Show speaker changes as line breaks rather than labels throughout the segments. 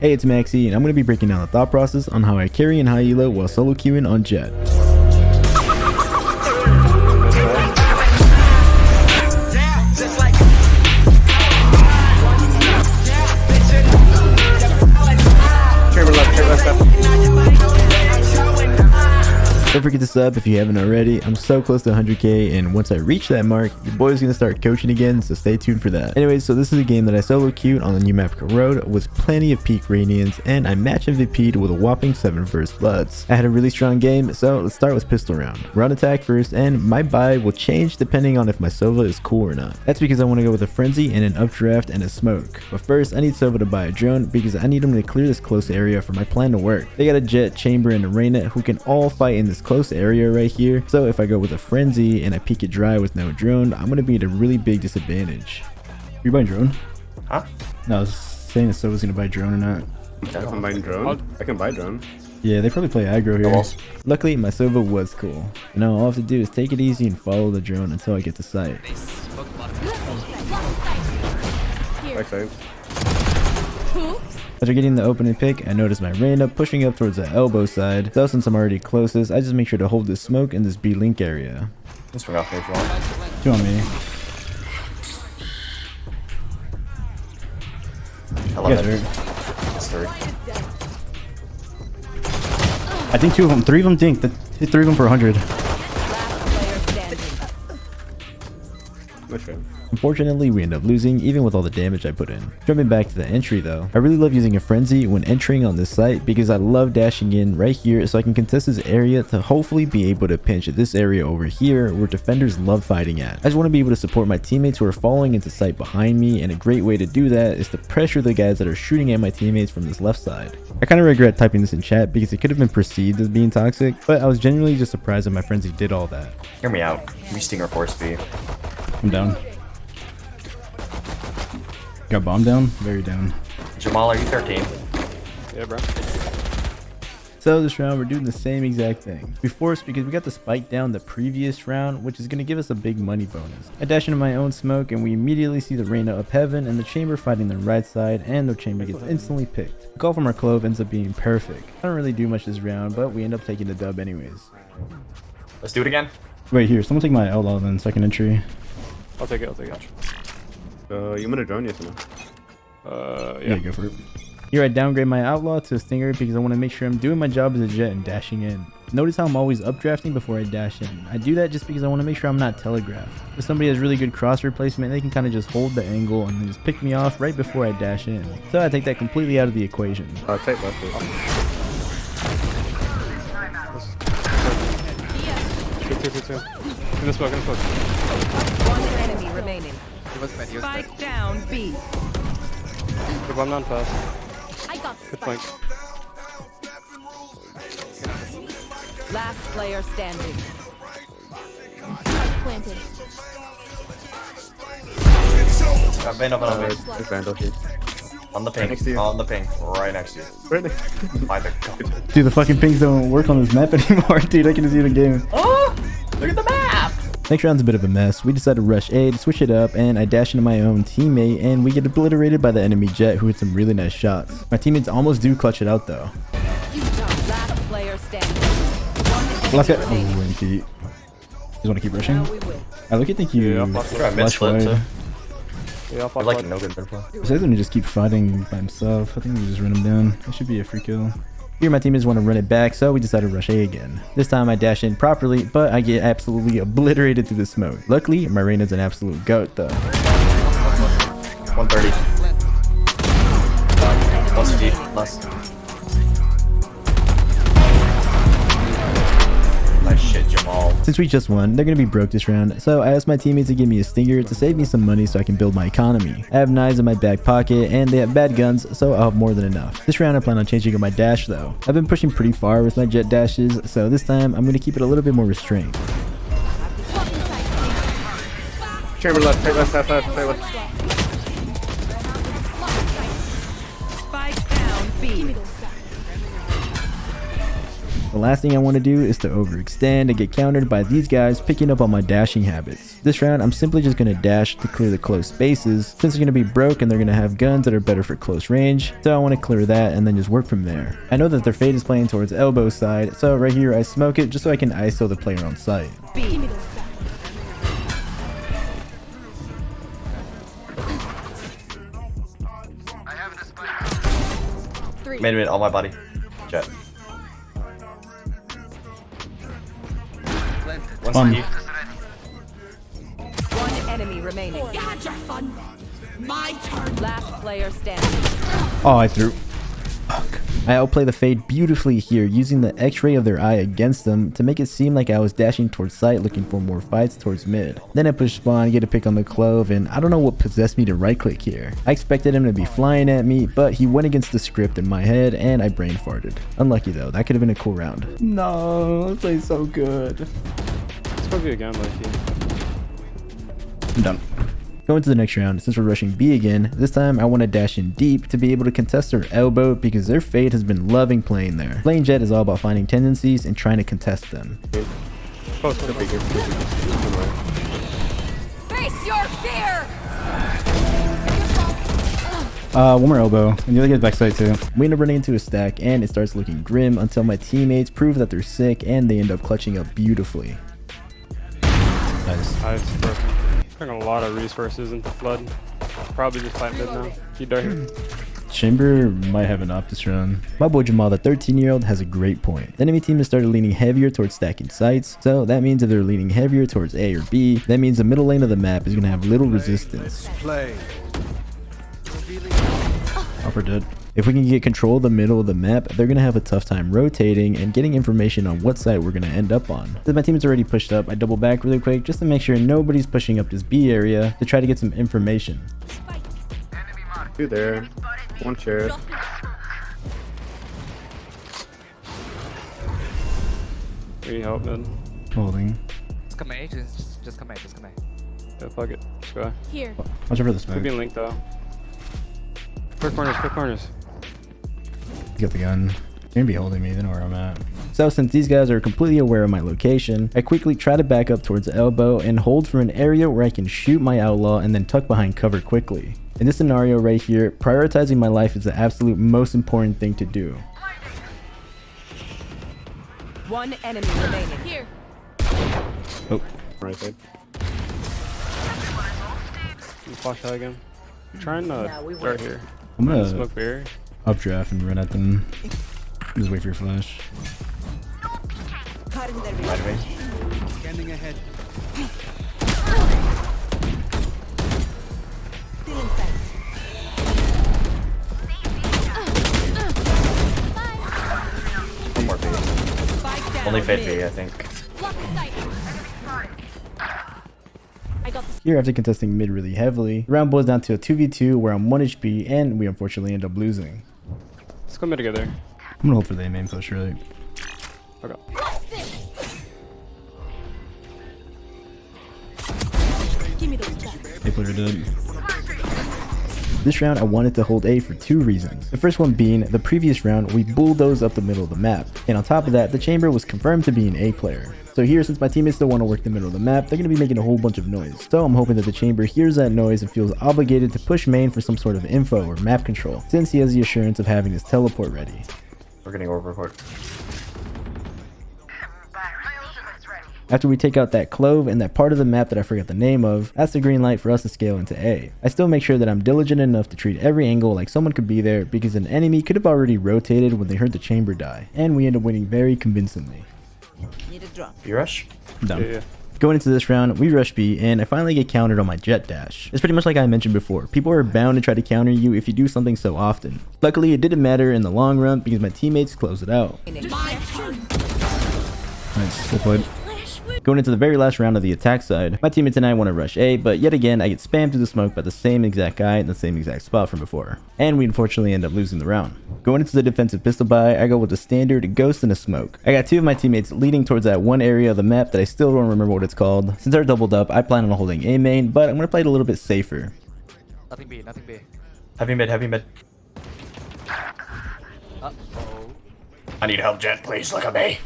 Hey, it's Maxi, and I'm going to be breaking down the thought process on how I carry and high elo while solo queuing on Jett. Don't forget to sub if you haven't already. I'm so close to 100k, and once I reach that mark, your boy's gonna start coaching again, so stay tuned for that. Anyways, so this is a game that I solo queued on the new map Road with plenty of peak radiance, and I match MVP'd with a whopping 7 first bloods. I had a really strong game, so let's start with pistol round. We're on attack first, and my buy will change depending on if my Sova is cool or not. That's because I want to go with a frenzy and an updraft and a smoke. But first, I need Sova to buy a drone because I need him to clear this close area for my plan to work. They got a Jett, Chamber, and a Reyna who can all fight in this close area right here, so if I go with a frenzy and I peek it dry with no drone, I'm gonna be at a really big disadvantage. You buying drone?
Huh?
No, I was saying if Sova's gonna buy drone or not.
I can buy drone. I can buy drone.
Yeah, they probably play aggro here.
Almost.
Luckily, my Sova was cool. Now all I have to do is take it easy and follow the drone until I get to sight.
Backside.
After getting the opening pick, I notice my Reyna pushing up towards the elbow side, so since I'm already closest, I just make sure to hold this smoke in this B-link area.
Just swing off me if you want.
2 on me.
I love
Yeah,
it. It's 3.
I think 2 of them, 3 of them dinked. Hit 3 of them for 100.
No shame.
Unfortunately, we end up losing, even with all the damage I put in. Jumping back to the entry though, I really love using a frenzy when entering on this site because I love dashing in right here so I can contest this area to hopefully be able to pinch at this area over here where defenders love fighting at. I just want to be able to support my teammates who are falling into sight behind me, and a great way to do that is to pressure the guys that are shooting at my teammates from this left side. I kind of regret typing this in chat because it could have been perceived as being toxic, but I was genuinely just surprised that my frenzy did all that.
Hear me out. We Stinger Force B.
I'm down. Got bomb down? Very down.
Jamal, are you 13?
Yeah, bro.
So this round we're doing the same exact thing. We forced because we got the spike down the previous round, which is going to give us a big money bonus. I dash into my own smoke and we immediately see the Reyna up heaven and the Chamber fighting the right side, and the Chamber gets instantly picked. The call from our Clove ends up being perfect. I don't really do much this round, but we end up taking the dub anyways.
Let's do it again.
Wait, here, someone take my outlaw then, second entry.
I'll take it.
You want a drone? Yes or no?
Yeah, go for it. Here I downgrade my outlaw to a stinger because I want to make sure I'm doing my job as a Jett and dashing in. Notice how I'm always updrafting before I dash in. I do that just because I want to make sure I'm not telegraphed. If somebody has really good crosshair placement, they can kind of just hold the angle and then just pick me off right before I dash in. So I take that completely out of the equation.
Take left.
Two. In the smoke.
One enemy remaining. Spike down B.
The bomb down fast.
I got
Good flank.
Last player standing. Planted.
Vandal. It's Vandal here. On the ping. Next to you. On the ping. Right next to you.
Really?
By the god.
Dude, the fucking pings don't work on this map anymore, dude. I can see the game.
Oh! Look at the map!
Next round's a bit of a mess. We decide to rush A to switch it up, and I dash into my own teammate, and we get obliterated by the enemy Jett, who hit some really nice shots. My teammates almost do clutch it out though.
Last player standing.
Let's get. Oh, NT. You want to keep rushing?
Now we win.
I look at think you.
Yeah, I'll
Try mid split too.
Yeah, I'll
I like no good purple.
Besides him to just keep fighting by himself, I think we just run him down. It should be a free kill. Here my teammates want to run it back, so we decide to rush A again. This time I dash in properly, but I get absolutely obliterated through the smoke. Luckily, my Reyna's an absolute goat though.
130. Plus G. Plus. Nice shit, Jamal.
Since we just won, they're going to be broke this round, so I asked my teammates to give me a stinger to save me some money so I can build my economy. I have knives in my back pocket, and they have bad guns, so I'll have more than enough. This round I plan on changing up my dash though. I've been pushing pretty far with my Jett dashes, so this time I'm going to keep it a little bit more restrained.
Chamber left. Take left. Left.
Spike down B.
The last thing I want to do is to overextend and get countered by these guys picking up on my dashing habits. This round, I'm simply just going to dash to clear the close spaces, since they're going to be broke and they're going to have guns that are better for close range, so I want to clear that and then just work from there. I know that their fade is playing towards elbow side, so right here I smoke it just so I can ISO the player on site.
Mid on my body. Jett.
One.
One enemy remaining. You had your fun. My turn. Last player standing.
Oh, I threw. Fuck. I outplay the fade beautifully here, using the x-ray of their eye against them to make it seem like I was dashing towards site looking for more fights towards mid. Then I push spawn, get a pick on the clove, and I don't know what possessed me to right click here. I expected him to be flying at me, but he went against the script in my head and I brain farted. Unlucky though, that could have been a cool round. No, this play's so good.
Let's go B again, Mikey.
I'm done. Going to the next round, since we're rushing B again, this time I want to dash in deep to be able to contest their elbow because their fade has been loving playing there. Playing Jett is all about finding tendencies and trying to contest them.
Close.
Face your fear.
One more elbow. And the other guy's backside too.
We end up running into a stack and it starts looking grim until my teammates prove that they're sick and they end up clutching up beautifully. Nice.
Nice. Perfect. Putting a lot of resources into Flood. Probably just fight mid now. He died.
Chamber might have an op this round. My boy Jamal, the 13-year-old, has a great point. The enemy team has started leaning heavier towards stacking sites, so that means if they're leaning heavier towards A or B, that means the middle lane of the map is going to have little resistance. Offer dead. If we can get control of the middle of the map, they're going to have a tough time rotating and getting information on what side we're going to end up on. Since my team is already pushed up, I double back really quick just to make sure nobody's pushing up this B area to try to get some information.
Two there. One chair.
We need help, man.
Holding.
Just come A, just come A, just come A.
Yeah, fuck it. Let's go.
Here.
Watch out for the
Could
smoke.
be linked though. Quick corners, quick corners.
He's got the gun. They're gonna be holding me. They know where I'm at.
So since these guys are completely aware of my location, I quickly try to back up towards the elbow and hold for an area where I can shoot my outlaw and then tuck behind cover quickly. In this scenario right here, prioritizing my life is the absolute most important thing to do.
One enemy remaining. Here.
Oh,
Right side.
Flash out again. I'm trying to start here.
I'm gonna
Smoke beer.
updraft and run at them. Just wait for your flash.
Right of me.
Scanning ahead.
Still inside.
One more B.
Spike down.
Only fade
mid.
B, I think.
Block the sight. I got this.
here after contesting mid really heavily, the round boils down to a 2v2 where I'm 1 HP and we unfortunately end up losing.
Let's go mid together.
I'm gonna hold for the main push really.
Okay.
Give me those guns.
A player dead.
This round I wanted to hold A for 2 reasons. The first one being, the previous round we bulldozed up the middle of the map, and on top of that, the chamber was confirmed to be an A player. So here, since my teammates still want to work the middle of the map, they're going to be making a whole bunch of noise. So I'm hoping that the chamber hears that noise and feels obligated to push main for some sort of info or map control, since he has the assurance of having his teleport ready.
We're getting overcooked.
After we take out that clove and that part of the map that I forgot the name of, that's the green light for us to scale into A. I still make sure that I'm diligent enough to treat every angle like someone could be there, because an enemy could have already rotated when they heard the chamber die, and we end up winning very convincingly.
Need a drop.
B rush?
I'm done.
Yeah.
Going into this round, we rush B, and I finally get countered on my Jett dash. It's pretty much like I mentioned before. People are bound to try to counter you if you do something so often. Luckily, it didn't matter in the long run because my teammates closed it out.
My turn.
Nice. Well played.
Going into the very last round of the attack side, my teammates and I want to rush A, but yet again, I get spammed through the smoke by the same exact guy in the same exact spot from before. And we unfortunately end up losing the round. Going into the defensive pistol buy, I go with the standard ghost and a smoke. I got 2 of my teammates leading towards that one area of the map that I still don't remember what it's called. Since they're doubled up, I plan on holding A main, but I'm going to play it a little bit safer.
Nothing B, nothing B.
Heavy mid, heavy mid.
Uh-oh.
I need help, Jett. Please look at me.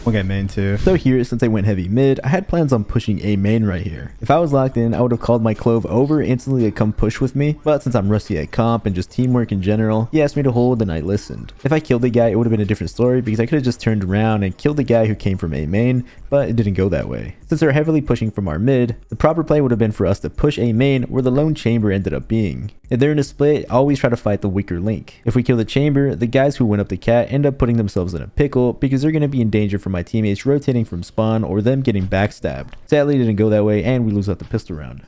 Okay, main too. So here, since I went heavy mid, I had plans on pushing A main right here. If I was locked in, I would have called my clove over instantly to come push with me, but since I'm rusty at comp and just teamwork in general, he asked me to hold and I listened. If I killed the guy, it would have been a different story because I could have just turned around and killed the guy who came from A main, but it didn't go that way. Since they're heavily pushing from our mid, the proper play would have been for us to push A main where the lone chamber ended up being. If they're in a split, always try to fight the weaker link. If we kill the chamber, the guys who went up the cat end up putting themselves in a pickle because they're going to be in danger from my teammates rotating from spawn or them getting backstabbed. Sadly, it didn't go that way and we lose out the pistol round.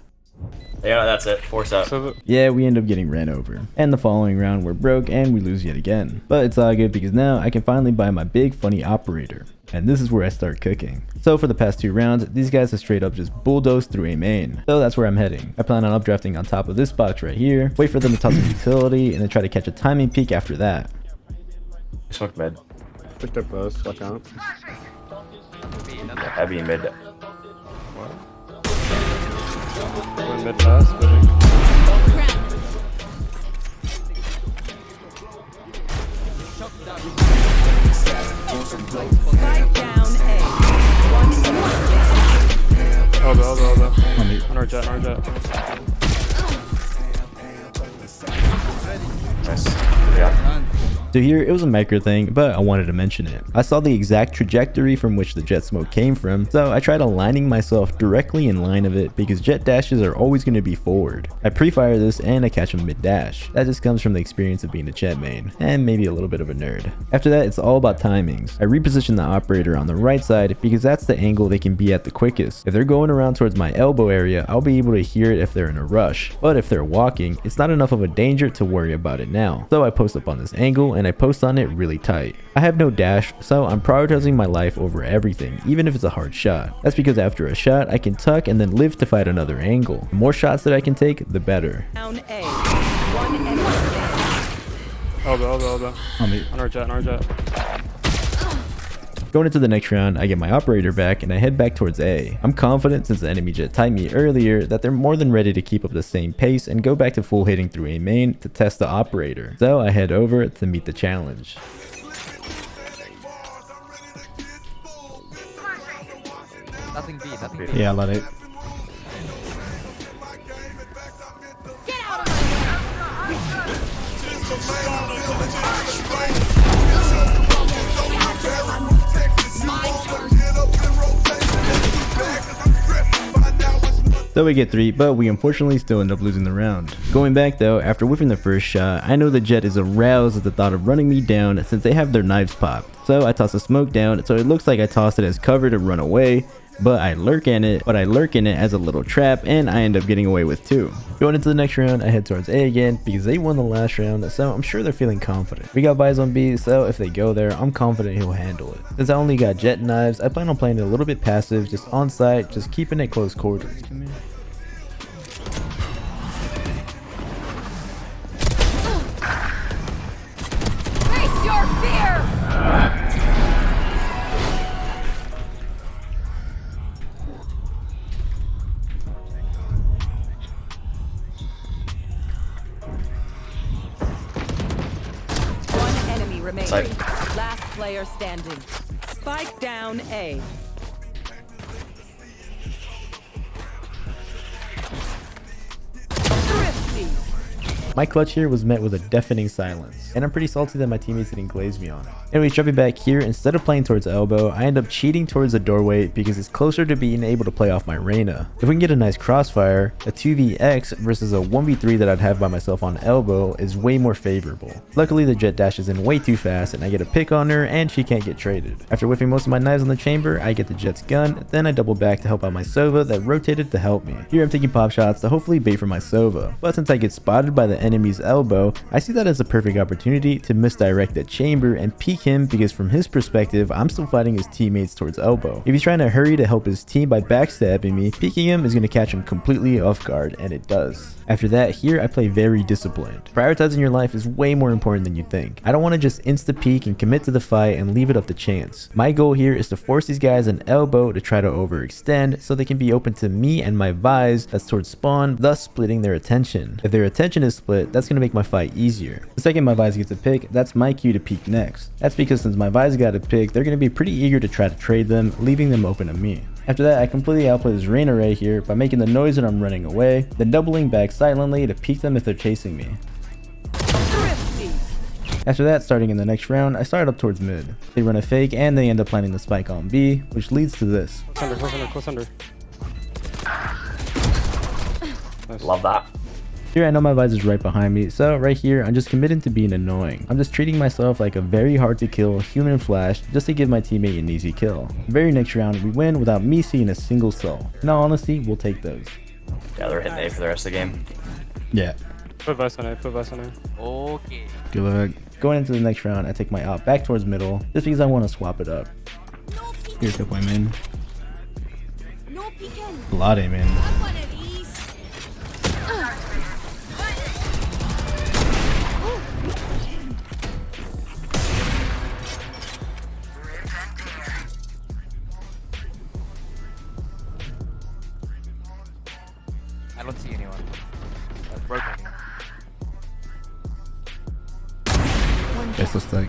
Yeah, that's it. Force out.
So
Yeah, we end up getting ran over. And the following round we're broke and we lose yet again. But it's all good because now I can finally buy my big funny operator. And this is where I start cooking. So for the past 2 rounds, these guys have straight up just bulldozed through A main. So that's where I'm heading. I plan on updrafting on top of this box right here, wait for them to toss a utility, and then try to catch a timing peek after that.
Smoke mid.
Push their post, watch out.
Heavy mid.
going mid fast, but
Spike down A.
elbow. On our jet.
Nice. Yeah.
So here, it was a micro thing, but I wanted to mention it. I saw the exact trajectory from which the jet smoke came from, so I tried aligning myself directly in line of it because jet dashes are always going to be forward. I pre-fire this and I catch them mid-dash. That just comes from the experience of being a Jett main, and maybe a little bit of a nerd. After that, it's all about timings. I reposition the operator on the right side because that's the angle they can be at the quickest. If they're going around towards my elbow area, I'll be able to hear it if they're in a rush, but if they're walking, it's not enough of a danger to worry about it now. So I post up on this angle and I post on it really tight. I have no dash, so I'm prioritizing my life over everything, even if it's a hard shot. That's because after a shot, I can tuck and then live to fight another angle. The more shots that I can take, the better.
Down A. One enemy remaining.
Elbow. On our jet.
Going into the next round, I get my operator back and I head back towards A. I'm confident since the enemy jet timed me earlier that they're more than ready to keep up the same pace and go back to full hitting through A main to test the operator. So I head over to meet the challenge.
Nothing B.
Yeah, let it.
So we get 3, but we unfortunately still end up losing the round. Going back though, after whiffing the first shot, I know the Jett is aroused at the thought of running me down since they have their knives popped. So I toss the smoke down, so it looks like I tossed it as cover to run away, but I lurk in it as a little trap and I end up getting away with 2. Going into the next round, I head towards A again because they won the last round, so I'm sure they're feeling confident. We got buys on B, so if they go there, I'm confident he'll handle it. Since I only got Jett knives, I plan on playing it a little bit passive, just on site, just keeping it close quarters.
Face your fear! One enemy remaining.
Side.
Last player standing. Spike down A. Thrifty.
My clutch here was met with a deafening silence, and I'm pretty salty that my teammates didn't glaze me on it. Anyways, jumping back here, instead of playing towards elbow, I end up cheating towards the doorway because it's closer to being able to play off my Reyna. If we can get a nice crossfire, a 2vx versus a 1v3 that I'd have by myself on elbow is way more favorable. Luckily, the Jett dashes in way too fast and I get a pick on her and she can't get traded. After whiffing most of my knives on the chamber, I get the Jett's gun, then I double back to help out my Sova that rotated to help me. Here I'm taking pop shots to hopefully bait for my Sova, but since I get spotted by the enemy's elbow, I see that as a perfect opportunity to misdirect that chamber and peek him because from his perspective, I'm still fighting his teammates towards elbow. If he's trying to hurry to help his team by backstabbing me, peeking him is going to catch him completely off guard, and it does. After that, here I play very disciplined. Prioritizing your life is way more important than you think. I don't want to just insta-peek and commit to the fight and leave it up to chance. My goal here is to force these guys an elbow to try to overextend so they can be open to me and my vise that's towards spawn, thus splitting their attention. If their attention is split split, that's going to make my fight easier. The second my Visor gets a pick, that's my cue to peek next. That's because since my Visor got a pick, they're going to be pretty eager to try to trade them, leaving them open to me. After that, I completely outplay this rain array here by making the noise that I'm running away, then doubling back silently to peek them if they're chasing me. After that, starting in the next round, I start up towards mid. They run a fake and they end up planting the spike on B, which leads to this.
Close under. Nice.
Love that.
Here I know my Visor's right behind me, so right here I'm just committed to being annoying. I'm just treating myself like a very hard to kill human flash just to give my teammate an easy kill. The very next round we win without me seeing a single soul. In all honesty, we'll take those.
Yeah, they're hitting A for the rest of the game.
Yeah.
Put Vice on A.
Okay.
Good luck.
Going into the next round, I take my op back towards middle just because I want to swap it up.
Here's the point, man.
No peeking.
A lot of man.
Have one of these.
I don't see anyone. That's broken.
They're still stuck.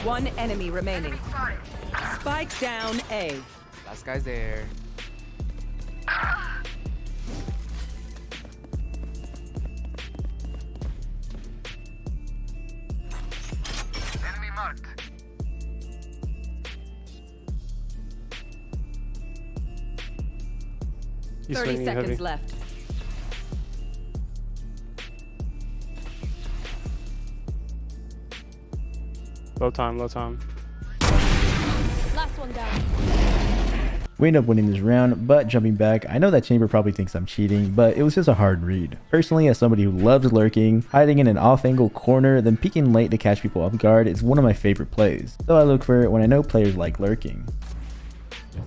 One enemy remaining. Spike down A.
Last guy's there.
He's
30
swinging
seconds
heavy.
left.
Low time.
Last one down.
We end up winning this round, but jumping back, I know that Chamber probably thinks I'm cheating, but it was just a hard read. Personally, as somebody who loves lurking, hiding in an off-angle corner, then peeking late to catch people off guard is one of my favorite plays, so I look for it when I know players like lurking.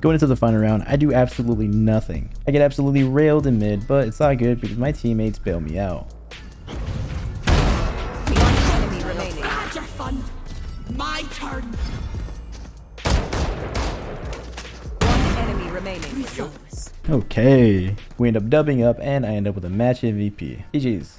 Going into the final round, I do absolutely nothing. I get absolutely railed in mid, but it's all good because my teammates bail me out.
One enemy remaining. Had your fun. My turn. One enemy remaining.
Okay, we end up dubbing up and I end up with a match MVP. GG's.